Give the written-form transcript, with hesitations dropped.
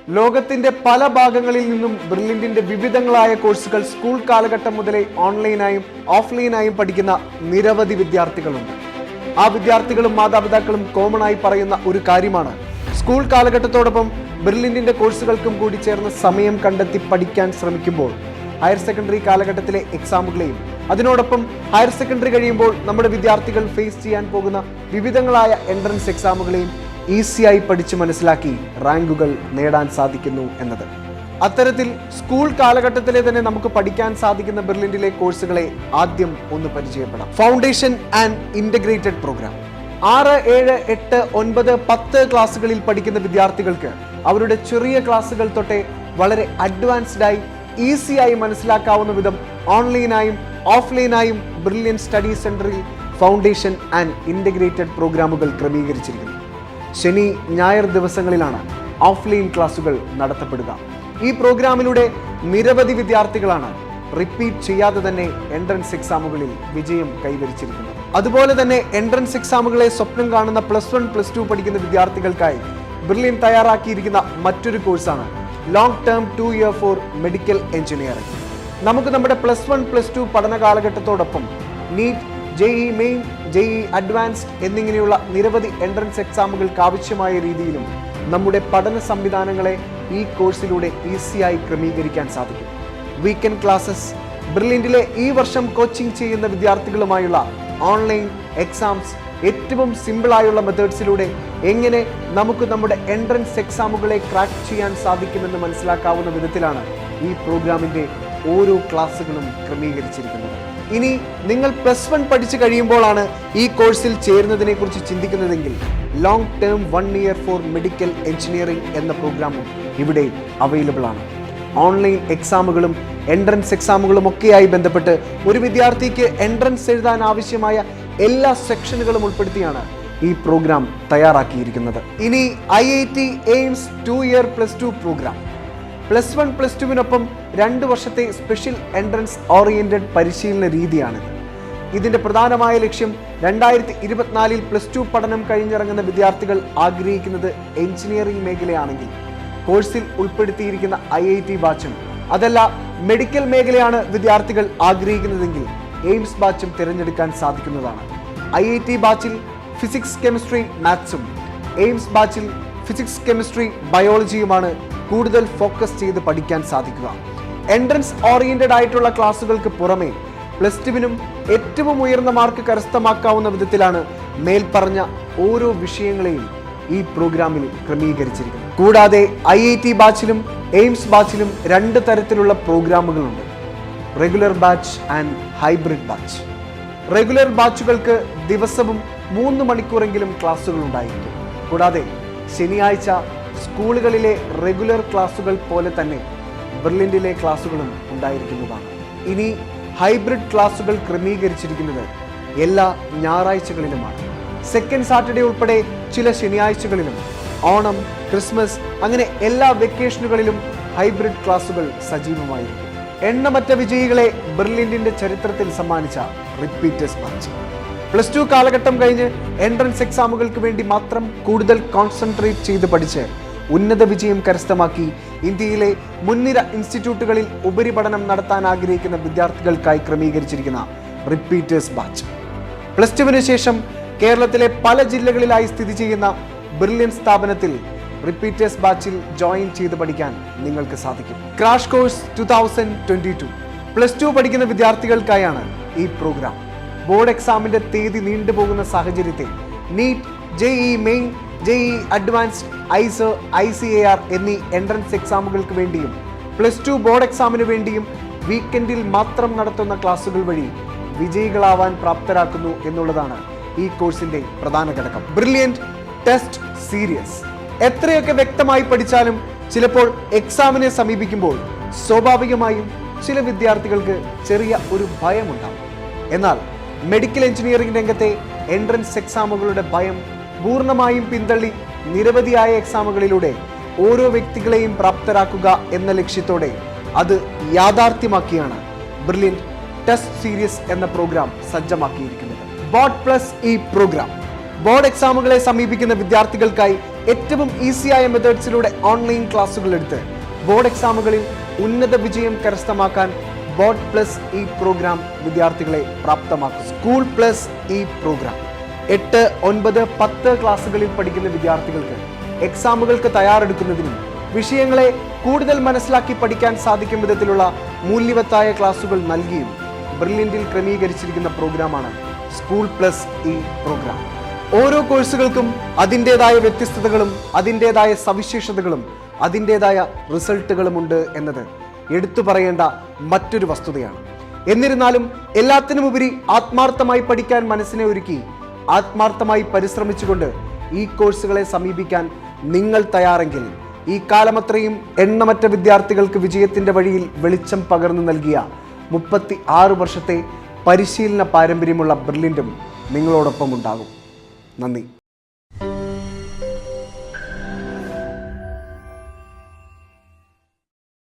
ലോകത്തിന്റെ പല ഭാഗങ്ങളിൽ നിന്നും ബ്രില്യന്റിന്റെ വിവിധങ്ങളായ കോഴ്സുകൾ സ്കൂൾ കാലഘട്ടം മുതലേ ഓൺലൈനായും ഓഫ്ലൈനായും പഠിക്കുന്ന നിരവധി വിദ്യാർത്ഥികളുണ്ട്. ആ വിദ്യാർത്ഥികളും മാതാപിതാക്കളും കോമൺ ആയി പറയുന്ന ഒരു കാര്യമാണ്, സ്കൂൾ കാലഘട്ടത്തോടൊപ്പം ബ്രില്യന്റിന്റെ കോഴ്സുകൾക്കും കൂടി ചേർന്ന് സമയം കണ്ടെത്തി പഠിക്കാൻ ശ്രമിക്കുമ്പോൾ ഹയർ സെക്കൻഡറി കാലഘട്ടത്തിലെ എക്സാമുകളെയും അതിനോടൊപ്പം ഹയർ സെക്കൻഡറി കഴിയുമ്പോൾ നമ്മുടെ വിദ്യാർത്ഥികൾ ഫേസ് ചെയ്യാൻ പോകുന്ന വിവിധങ്ങളായ എൻട്രൻസ് എക്സാമുകളെയും ഈസിയായി പഠിച്ചു മനസ്സിലാക്കി റാങ്കുകൾ നേടാൻ സാധിക്കുന്നു എന്നത്. അത്തരത്തിൽ സ്കൂൾ കാലഘട്ടത്തിലെ തന്നെ നമുക്ക് പഠിക്കാൻ സാധിക്കുന്ന ബ്രില്യന്റിലെ കോഴ്സുകളെ ആദ്യം ഒന്ന് പരിചയപ്പെടാം. Foundation and integrated programme. 6, 7, 8, 9, 10 ക്ലാസ്സുകളിൽ പഠിക്കുന്ന വിദ്യാർത്ഥികൾക്ക് അവരുടെ ചെറിയ ക്ലാസ്സുകൾ തൊട്ടേ വളരെ അഡ്വാൻസ്ഡ് ആയി ഈസിയായി മനസ്സിലാക്കാവുന്ന വിധം ഓൺലൈനായും ഓഫ്ലൈനായും ബ്രില്യൻ സ്റ്റഡി സെന്ററിൽ ഫൗണ്ടേഷൻ ആൻഡ് ഇന്റഗ്രേറ്റഡ് പ്രോഗ്രാമുകൾ ക്രമീകരിച്ചിരിക്കുന്നു. ശനി, ഞായർ ദിവസങ്ങളിലാണ് ഓഫ്ലൈൻ ക്ലാസുകൾ നടത്തപ്പെടുക. ഈ പ്രോഗ്രാമിലൂടെ നിരവധി വിദ്യാർത്ഥികളാണ് റിപ്പീറ്റ് ചെയ്യാതെ തന്നെ എൻട്രൻസ് എക്സാമുകളിൽ വിജയം കൈവരിച്ചിരിക്കുന്നത്. അതുപോലെ തന്നെ എൻട്രൻസ് എക്സാമുകളെ സ്വപ്നം കാണുന്ന +1, +2 പഠിക്കുന്ന വിദ്യാർത്ഥികൾക്കായി ബ്രില്യൻ തയ്യാറാക്കിയിരിക്കുന്ന മറ്റൊരു കോഴ്സാണ് long term 2 year for medical engineering. നമുക്ക് നമ്മുടെ +1, +2 പഠന കാലഘട്ടത്തോടൊപ്പം NEET, JEE main, JEE advanced എന്നിങ്ങനെയുള്ള നിരവധി എൻട്രൻസ് എക്സാമുകൾക്ക് ആവശ്യമായ രീതിയിലും നമ്മുടെ പഠന സംവിധാനങ്ങളെ ഈ കോഴ്സിലൂടെ ഈസിയായി ക്രമീകരിക്കാൻ സാധിക്കും. വീക്കെൻഡ് ക്ലാസ്സസ്, ബ്രില്യന്റിലെ ഈ വർഷം കോച്ചിങ് ചെയ്യുന്ന വിദ്യാർത്ഥികളുമായുള്ള ഓൺലൈൻ എക്സാംസ്, ഏറ്റവും സിമ്പിളായുള്ള മെത്തേഡ്സിലൂടെ എങ്ങനെ നമുക്ക് നമ്മുടെ എൻട്രൻസ് എക്സാമുകളെ ക്രാക്ക് ചെയ്യാൻ സാധിക്കുമെന്ന് മനസ്സിലാക്കാവുന്ന വിധത്തിലാണ് ഈ പ്രോഗ്രാമിൻ്റെ ഓരോ ക്ലാസ്സുകളും ക്രമീകരിച്ചിരിക്കുന്നത്. ഇനി നിങ്ങൾ +1 പഠിച്ചു കഴിയുമ്പോഴാണ് ഈ കോഴ്സിൽ ചേരുന്നതിനെ കുറിച്ച് ചിന്തിക്കുന്നതെങ്കിൽ long term 1 year for medical engineering എന്ന പ്രോഗ്രാമും ഇവിടെ അവൈലബിൾ ആണ്. ഓൺലൈൻ എക്സാമുകളും എൻട്രൻസ് എക്സാമുകളും ഒക്കെയായി ബന്ധപ്പെട്ട് ഒരു വിദ്യാർത്ഥിക്ക് എൻട്രൻസ് എഴുതാൻ ആവശ്യമായ എല്ലാ സെക്ഷനുകളും ഉൾപ്പെടുത്തിയാണ് ഈ പ്രോഗ്രാം തയ്യാറാക്കിയിരിക്കുന്നത്. ഇനി IIT AIIMS 2 ഇയർ +2 പ്രോഗ്രാം. +1, +2വിനൊപ്പം 2 വർഷത്തെ സ്പെഷ്യൽ എൻട്രൻസ് ഓറിയന്റഡ് പരിശീലന രീതിയാണിത്. ഇതിന്റെ പ്രധാനമായ ലക്ഷ്യം 2024 +2 പഠനം കഴിഞ്ഞിറങ്ങുന്ന വിദ്യാർത്ഥികൾ ആഗ്രഹിക്കുന്നത് എഞ്ചിനീയറിംഗ് മേഖലയാണെങ്കിൽ കോഴ്സിൽ ഉൾപ്പെടുത്തിയിരിക്കുന്ന IIT ബാച്ചും, അതല്ല മെഡിക്കൽ മേഖലയാണ് വിദ്യാർത്ഥികൾ ആഗ്രഹിക്കുന്നതെങ്കിൽ എയിംസ് ബാച്ചും തിരഞ്ഞെടുക്കാൻ സാധിക്കുന്നതാണ്. IIT ബാച്ചിൽ ഫിസിക്സ്, കെമിസ്ട്രി, മാത്സും, എയിംസ് ബാച്ചിൽ ഫിസിക്സ്, കെമിസ്ട്രി, ബയോളജിയുമാണ് കൂടുതൽ ഫോക്കസ് ചെയ്ത് പഠിക്കാൻ സാധിക്കുക. എൻട്രൻസ് ഓറിയന്റഡ് ആയിട്ടുള്ള ക്ലാസ്സുകൾക്ക് പുറമെ +2വിനും ഏറ്റവും ഉയർന്ന മാർക്ക് കരസ്ഥമാക്കാവുന്ന വിധത്തിലാണ് മേൽപ്പറഞ്ഞ ഓരോ വിഷയങ്ങളെയും ഈ പ്രോഗ്രാമിൽ ക്രമീകരിച്ചിരിക്കുന്നത്. കൂടാതെ IIT ബാച്ചിലും എയിംസ് ബാച്ചിലും 2 തരത്തിലുള്ള പ്രോഗ്രാമുകളുണ്ട്: regular batch and hybrid batch. Regular ബാച്ചുകൾക്ക് ദിവസവും 3 മണിക്കൂറെങ്കിലും ക്ലാസ്സുകൾ ഉണ്ടായിരിക്കും. കൂടാതെ ശനിയാഴ്ച സ്കൂളുകളിലെ റെഗുലർ ക്ലാസ്സുകൾ പോലെ തന്നെ ബ്രില്യന്റിലെ ക്ലാസ്സുകളും ഉണ്ടായിരിക്കുന്നതാണ്. ഇനി ഹൈബ്രിഡ് ക്ലാസ്സുകൾ ക്രമീകരിച്ചിരിക്കുന്നത് എല്ലാ ഞായറാഴ്ചകളിലുമാണ്. സെക്കൻഡ് സാറ്റർഡേ ഉൾപ്പെടെ ചില ശനിയാഴ്ചകളിലും, ഓണം, ക്രിസ്മസ് അങ്ങനെ എല്ലാ വെക്കേഷനുകളിലും ഹൈബ്രിഡ് ക്ലാസ്സുകൾ സജീവമായിരിക്കും. എണ്ണമറ്റ വിജയികളെ ബ്രില്യന്റിന്റെ ചരിത്രത്തിൽ സമ്മാനിച്ച റിപ്പീറ്റേഴ്സ് ബാച്ച്. +2 കാലഘട്ടം കഴിഞ്ഞ് എൻട്രൻസ് എക്സാമുകൾക്ക് വേണ്ടി മാത്രം കൂടുതൽ കോൺസെൻട്രേറ്റ് ചെയ്ത് പഠിച്ച് ഉന്നത വിജയം കരസ്ഥമാക്കി ഇന്ത്യയിലെ മുൻനിര ഇൻസ്റ്റിറ്റ്യൂട്ടുകളിൽ ഉപരിപഠനം നടത്താൻ ആഗ്രഹിക്കുന്ന വിദ്യാർത്ഥികൾക്കായി ക്രമീകരിച്ചിരിക്കുന്ന റിപ്പീറ്റേഴ്സ് ബാച്ച്. +2വിന് ശേഷം കേരളത്തിലെ പല ജില്ലകളിലായി സ്ഥിതി ചെയ്യുന്ന ബ്രില്യൻ സ്ഥാപനത്തിൽ റിപ്പീറ്റേഴ്സ് ബാച്ചിൽ ജോയിൻ ചെയ്ത് പഠിക്കാൻ നിങ്ങൾക്ക് സാധിക്കും. ക്രാഷ് കോഴ്സ് 2022 +2 പഠിക്കുന്ന വിദ്യാർത്ഥികൾക്കായാണ് ഈ പ്രോഗ്രാം. ബോർഡ് എക്സാമിന്റെ തീയതി നീണ്ടുപോകുന്ന സാഹചര്യത്തിൽ NEET, JEE main, JEE advanced, IIMS, ICAR എന്നീ എൻട്രൻസ് എക്സാമുകൾക്ക് വേണ്ടിയും +2 ബോർഡ് എക്സാമിന് വേണ്ടിയും വീക്കെൻഡിൽ മാത്രം നടത്തുന്ന ക്ലാസുകൾ വഴി വിജയികളാവാൻ പ്രാപ്തരാക്കുന്നു എന്നുള്ളതാണ് ഈ കോഴ്സിന്റെ പ്രധാന ഘടകം. Brilliant test series. എത്രയൊക്കെ വ്യക്തമായി പഠിച്ചാലും ചിലപ്പോൾ എക്സാമിനെ സമീപിക്കുമ്പോൾ സ്വാഭാവികമായും ചില വിദ്യാർത്ഥികൾക്ക് ചെറിയ ഒരു ഭയമുണ്ടാകും. എന്നാൽ മെഡിക്കൽ എഞ്ചിനീയറിംഗ് രംഗത്തെ എൻട്രൻസ് എക്സാമുകളുടെ ഭയം പൂർണ്ണമായും പിന്തള്ളി നിരവധിയായ എക്സാമുകളിലൂടെ ഓരോ വ്യക്തികളെയും പ്രാപ്തരാക്കുക എന്ന ലക്ഷ്യത്തോടെ അത് യാഥാർത്ഥ്യമാക്കിയാണ് ബ്രില്യന്റ് ടെസ്റ്റ് സീരീസ് എന്ന പ്രോഗ്രാം സജ്ജമാക്കിയിരിക്കുന്നത്. ബോർഡ് പ്ലസ് ഈ പ്രോഗ്രാം ബോർഡ് എക്സാമുകളെ സമീപിക്കുന്ന വിദ്യാർത്ഥികൾക്കായി ഏറ്റവും ഈസിയായ മെത്തേഡ്സിലൂടെ ഓൺലൈൻ ക്ലാസുകൾ എടുത്ത് ബോർഡ് എക്സാമുകളിൽ ഉന്നത വിജയം കരസ്ഥമാക്കാൻ ബോർഡ് പ്ലസ് ഇ പ്രോഗ്രാം വിദ്യാർത്ഥികളെ പ്രാപ്തമാക്കും. സ്കൂൾ പ്ലസ് ഇ പ്രോഗ്രാം 8, 9, 10 ക്ലാസ്സുകളിൽ പഠിക്കുന്ന വിദ്യാർത്ഥികൾക്ക് എക്സാമുകൾക്ക് തയ്യാറെടുക്കുന്നതിനും വിഷയങ്ങളെ കൂടുതൽ മനസ്സിലാക്കി പഠിക്കാൻ സാധിക്കും വിധത്തിലുള്ള മൂല്യവത്തായ ക്ലാസുകൾ നൽകിയും ബ്രില്യന്റിൽ ക്രമീകരിച്ചിരിക്കുന്ന പ്രോഗ്രാമാണ് സ്കൂൾ പ്ലസ് ഇ പ്രോഗ്രാം. ഓരോ കോഴ്സുകൾക്കും അതിൻ്റെതായ വ്യത്യസ്തതകളും അതിൻ്റെതായ സവിശേഷതകളും അതിൻ്റെതായ റിസൾട്ടുകളുമുണ്ട് എന്നത് എടുത്തു പറയേണ്ട മറ്റൊരു വസ്തുതയാണ്. എന്നിരുന്നാലും എല്ലാത്തിനുമുപരി ആത്മാർത്ഥമായി പഠിക്കാൻ മനസ്സിനെ ഒരുക്കി ആത്മാർത്ഥമായി പരിശ്രമിച്ചുകൊണ്ട് ഈ കോഴ്സുകളെ സമീപിക്കാൻ നിങ്ങൾ തയ്യാറെങ്കിൽ ഈ കാലമത്രയും എണ്ണമറ്റ വിദ്യാർത്ഥികൾക്ക് വിജയത്തിന്റെ വഴിയിൽ വെളിച്ചം പകർന്നു നൽകിയ 36 വർഷത്തെ പരിശീലന പാരമ്പര്യമുള്ള ബ്രില്യന്റും നിങ്ങളോടൊപ്പം ഉണ്ടാകും. നന്ദി.